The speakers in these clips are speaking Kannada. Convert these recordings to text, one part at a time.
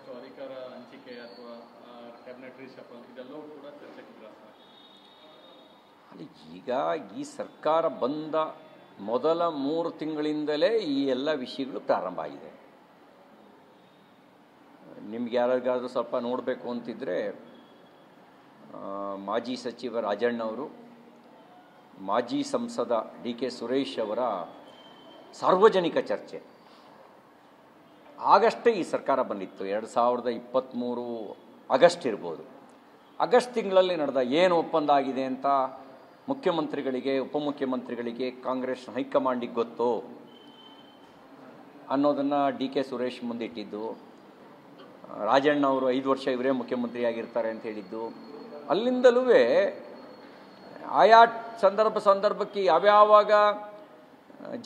ನೆಕ್ಸ್ಟ್ ಅಧಿಕಾರ ಹಂಚಿಕೆ ಅಥವಾ ಕ್ಯಾಬಿನೆಟ್ ರೀಶಫಲ್ ಇದೆಲ್ಲವೂ ಕೂಡ ಚರ್ಚೆಗೆ ಗ್ರಾಸ. ಅಲ್ಲಿ ಈಗ ಈ ಸರ್ಕಾರ ಬಂದ ಮೊದಲ 3 ತಿಂಗಳಿಂದಲೇ ಈ ಎಲ್ಲ ವಿಷಯಗಳು ಪ್ರಾರಂಭ ಆಗಿದೆ. ನಿಮ್ಗೆ ಯಾರಿಗಾದ್ರೂ ಸ್ವಲ್ಪ ನೋಡಬೇಕು ಅಂತಿದ್ರೆ ಮಾಜಿ ಸಚಿವ ರಾಜಣ್ಣವರು, ಮಾಜಿ ಸಂಸದ ಡಿ ಕೆ ಸುರೇಶ್ ಅವರ ಸಾರ್ವಜನಿಕ ಚರ್ಚೆ ಆಗಷ್ಟೇ ಈ ಸರ್ಕಾರ ಬಂದಿತ್ತು. 2023 ಆಗಸ್ಟ್ ಇರ್ಬೋದು. ಆಗಸ್ಟ್ ತಿಂಗಳಲ್ಲಿ ನಡೆದ ಏನು ಒಪ್ಪಂದ ಆಗಿದೆ ಅಂತ ಮುಖ್ಯಮಂತ್ರಿಗಳಿಗೆ, ಉಪಮುಖ್ಯಮಂತ್ರಿಗಳಿಗೆ, ಕಾಂಗ್ರೆಸ್ ಹೈಕಮಾಂಡಿಗೆ ಗೊತ್ತು ಅನ್ನೋದನ್ನು ಡಿ ಕೆ ಸುರೇಶ್ ಮುಂದಿಟ್ಟಿದ್ದು. ರಾಜಣ್ಣ ಅವರು 5 ವರ್ಷ ಇವರೇ ಮುಖ್ಯಮಂತ್ರಿ ಆಗಿರ್ತಾರೆ ಅಂತ ಹೇಳಿದ್ದು. ಅಲ್ಲಿಂದಲೂ ಆಯಾ ಸಂದರ್ಭಕ್ಕೆ ಯಾವ್ಯಾವಾಗ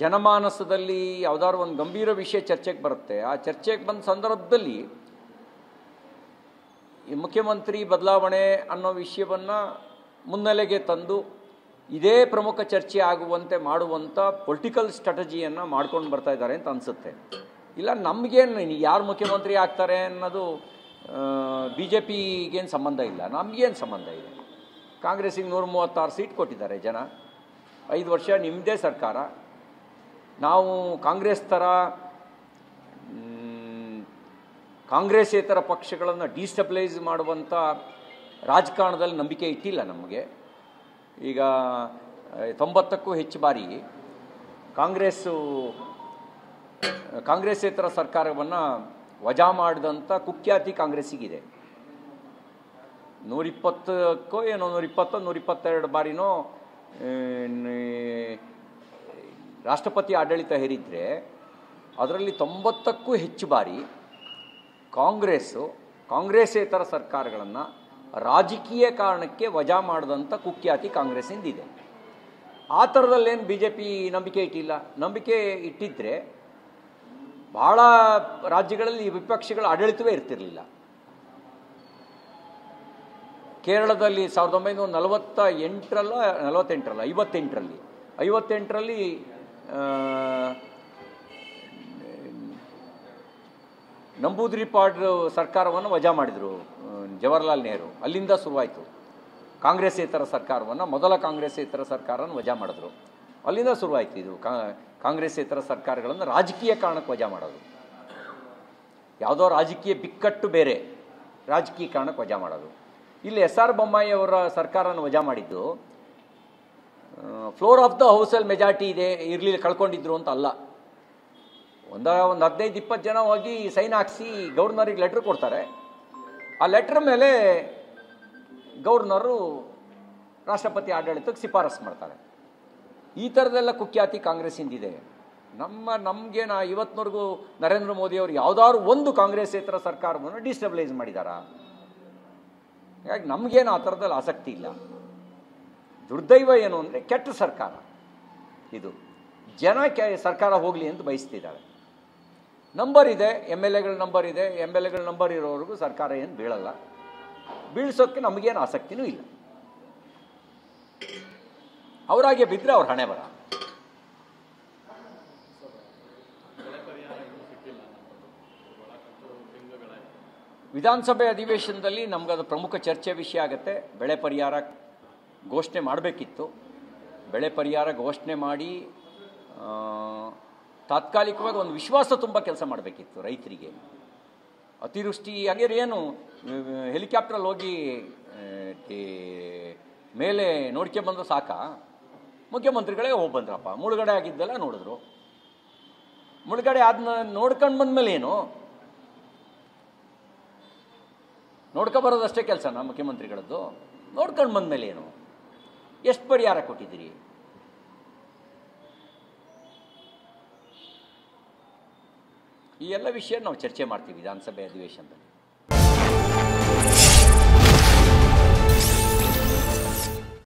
ಜನಮಾನಸದಲ್ಲಿ ಯಾವುದಾದ್ರು ಒಂದು ಗಂಭೀರ ವಿಷಯ ಚರ್ಚೆಗೆ ಬರುತ್ತೆ, ಆ ಚರ್ಚೆಗೆ ಬಂದ ಸಂದರ್ಭದಲ್ಲಿ ಈ ಮುಖ್ಯಮಂತ್ರಿ ಬದಲಾವಣೆ ಅನ್ನೋ ವಿಷಯವನ್ನು ಮುನ್ನೆಲೆಗೆ ತಂದು ಇದೇ ಪ್ರಮುಖ ಚರ್ಚೆ ಆಗುವಂತೆ ಮಾಡುವಂಥ ಪೊಲಿಟಿಕಲ್ ಸ್ಟ್ರಾಟಜಿಯನ್ನು ಮಾಡ್ಕೊಂಡು ಬರ್ತಾ ಇದ್ದಾರೆ ಅಂತ ಅನಿಸುತ್ತೆ. ಇಲ್ಲ ನಮಗೇನು ಯಾರು ಮುಖ್ಯಮಂತ್ರಿ ಆಗ್ತಾರೆ ಅನ್ನೋದು BJPಗೇನು ಸಂಬಂಧ ಇಲ್ಲ, ನಮಗೇನು ಸಂಬಂಧ ಇದೆ. ಕಾಂಗ್ರೆಸ್ಸಿಗೆ 136 ಸೀಟ್ ಕೊಟ್ಟಿದ್ದಾರೆ ಜನ. 5 ವರ್ಷ ನಿಮ್ಮದೇ ಸರ್ಕಾರ. ನಾವು ಕಾಂಗ್ರೆಸ್ ಥರ ಕಾಂಗ್ರೆಸ್ಸೇತರ ಪಕ್ಷಗಳನ್ನು ಡಿಸ್ಟೆಬಿಲೈಸ್ ಮಾಡುವಂಥ ರಾಜಕಾರಣದಲ್ಲಿ ನಂಬಿಕೆ ಇಟ್ಟಿಲ್ಲ ನಮಗೆ. ಈಗ 90ಕ್ಕೂ ಹೆಚ್ಚು ಬಾರಿ ಕಾಂಗ್ರೆಸ್ಸೇತರ ಸರ್ಕಾರವನ್ನು ವಜಾ ಮಾಡಿದಂಥ ಕುಖ್ಯಾತಿ ಕಾಂಗ್ರೆಸ್ಸಿಗಿದೆ. 120ಕ್ಕೋ ಏನೋ 122 ಬಾರಿನೋ ರಾಷ್ಟ್ರಪತಿ ಆಡಳಿತ ಹೇರಿದರೆ ಅದರಲ್ಲಿ 90ಕ್ಕೂ ಹೆಚ್ಚು ಬಾರಿ ಕಾಂಗ್ರೆಸ್ಸೇತರ ಸರ್ಕಾರಗಳನ್ನು ರಾಜಕೀಯ ಕಾರಣಕ್ಕೆ ವಜಾ ಮಾಡಿದಂಥ ಕುಖ್ಯಾತಿ ಕಾಂಗ್ರೆಸ್ಸಿಂದಿದೆ. ಆ ಥರದಲ್ಲೇನು BJP ನಂಬಿಕೆ ಇಟ್ಟಿಲ್ಲ. ನಂಬಿಕೆ ಇಟ್ಟಿದ್ದರೆ ಭಾಳ ರಾಜ್ಯಗಳಲ್ಲಿ ವಿಪಕ್ಷಗಳ ಆಡಳಿತವೇ ಇರ್ತಿರಲಿಲ್ಲ. ಕೇರಳದಲ್ಲಿ 1958ರಲ್ಲಿ ನಂಬೂದಿರಿಪಾಡ್ ಸರ್ಕಾರವನ್ನು ವಜಾ ಮಾಡಿದರು ಜವಾಹರ್ಲಾಲ್ ನೆಹರು. ಅಲ್ಲಿಂದ ಶುರುವಾಯಿತು ಕಾಂಗ್ರೆಸ್ಸೇತರ ಸರ್ಕಾರವನ್ನು, ಮೊದಲ ಕಾಂಗ್ರೆಸ್ಸೇತರ ಸರ್ಕಾರವನ್ನು ವಜಾ ಮಾಡಿದ್ರು. ಅಲ್ಲಿಂದ ಶುರುವಾಯಿತು ಇದು ಕಾಂಗ್ರೆಸ್ಸೇತರ ಸರ್ಕಾರಗಳನ್ನು ರಾಜಕೀಯ ಕಾರಣಕ್ಕೆ ವಜಾ ಮಾಡೋದು. ಯಾವುದೋ ರಾಜಕೀಯ ಬಿಕ್ಕಟ್ಟು ಬೇರೆ, ರಾಜಕೀಯ ಕಾರಣಕ್ಕೆ ವಜಾ ಮಾಡೋದು. ಇಲ್ಲಿ SR ಬೊಮ್ಮಾಯಿ ಅವರ ಸರ್ಕಾರನ ವಜಾ ಮಾಡಿದ್ದು ಫ್ಲೋರ್ ಆಫ್ ದ ಹೌಸಲ್ಲಿ ಮೆಜಾರಿಟಿ ಇರಲಿಲ್ಲ, ಕಳ್ಕೊಂಡಿದ್ರು ಅಂತ ಅಲ್ಲ. ಒಂದು 15-20 ಜನ ಹೋಗಿ ಸೈನ್ ಹಾಕಿಸಿ ಗವರ್ನರಿಗೆ ಲೆಟ್ರ್ ಕೊಡ್ತಾರೆ. ಆ ಲೆಟ್ರ್ ಮೇಲೆ ಗವರ್ನರು ರಾಷ್ಟ್ರಪತಿ ಆಡಳಿತಕ್ಕೆ ಶಿಫಾರಸು ಮಾಡ್ತಾರೆ. ಈ ಥರದೆಲ್ಲ ಕುಖ್ಯಾತಿ ಕಾಂಗ್ರೆಸ್ಸಿಂದಿದೆ. ನಮಗೇನು ಇವತ್ತಿನವರೆಗೂ ನರೇಂದ್ರ ಮೋದಿಯವರು ಯಾವುದಾದ್ರು ಒಂದು ಕಾಂಗ್ರೆಸ್ಸೇತರ ಸರ್ಕಾರವನ್ನು ಡಿಸ್ಟೆಬಿಲೈಸ್ ಮಾಡಿದಾರಾ? ಹಾಗಾಗಿ ನಮಗೇನು ಆ ಥರದಲ್ಲಿ ಆಸಕ್ತಿ ಇಲ್ಲ. ದುರ್ದೈವ ಏನು ಅಂದರೆ ಕೆಟ್ಟ ಸರ್ಕಾರ ಇದು. ಜನ ಸರ್ಕಾರ ಹೋಗಲಿ ಅಂತ ಬಯಸ್ತಿದ್ದಾರೆ. ನಂಬರ್ ಇದೆ, MLAಗಳ ನಂಬರ್ ಇದೆ. MLAಗಳ ನಂಬರ್ ಇರೋವರೆಗೂ ಸರ್ಕಾರ ಏನು ಬೀಳಲ್ಲ. ಬೀಳ್ಸೋಕ್ಕೆ ನಮಗೇನು ಆಸಕ್ತಿನೂ ಇಲ್ಲ. ಅವರಾಗೆ ಬಿದ್ದರೆ ಅವ್ರ ಹಣೆ ಬರ. ವಿಧಾನಸಭೆ ಅಧಿವೇಶನದಲ್ಲಿ ನಮಗದು ಪ್ರಮುಖ ಚರ್ಚೆ ವಿಷಯ ಆಗುತ್ತೆ. ಬೆಳೆ ಪರಿಹಾರ ಘೋಷಣೆ ಮಾಡಬೇಕಿತ್ತು. ಬೆಳೆ ಪರಿಹಾರ ಘೋಷಣೆ ಮಾಡಿ ತಾತ್ಕಾಲಿಕವಾಗಿ ಒಂದು ವಿಶ್ವಾಸ ತುಂಬ ಕೆಲಸ ಮಾಡಬೇಕಿತ್ತು ರೈತರಿಗೆ. ಅತಿವೃಷ್ಟಿ ಹಾಗೆ ಏನು ಹೆಲಿಕಾಪ್ಟ್ರಲ್ಲಿ ಹೋಗಿ ಮೇಲೆ ನೋಡ್ಕೊಂಬಂದು ಸಾಕ? ಮುಖ್ಯಮಂತ್ರಿಗಳೇ ಹೋಗಿ ಬಂದ್ರಪ್ಪ, ಮುಳುಗಡೆ ಆಗಿದ್ದೆಲ್ಲ ನೋಡಿದ್ರು. ಮುಳುಗಡೆ ಆದ್ನ ನೋಡ್ಕೊಂಡು ಬಂದ್ಮೇಲೆ ಏನು ನೋಡ್ಕೊಬರೋದಷ್ಟೇ ಕೆಲಸನಾ ಮುಖ್ಯಮಂತ್ರಿಗಳದ್ದು? ನೋಡ್ಕೊಂಡು ಬಂದ್ಮೇಲೆ ಏನು? ಎಷ್ಟು ಪರಿಹಾರ ಕೊಟ್ಟಿದ್ದೀರಿ? ಈ ಎಲ್ಲ ವಿಷಯ ನಾವು ಚರ್ಚೆ ಮಾಡ್ತೀವಿ ವಿಧಾನಸಭೆ ಅಧಿವೇಶನದಲ್ಲಿ.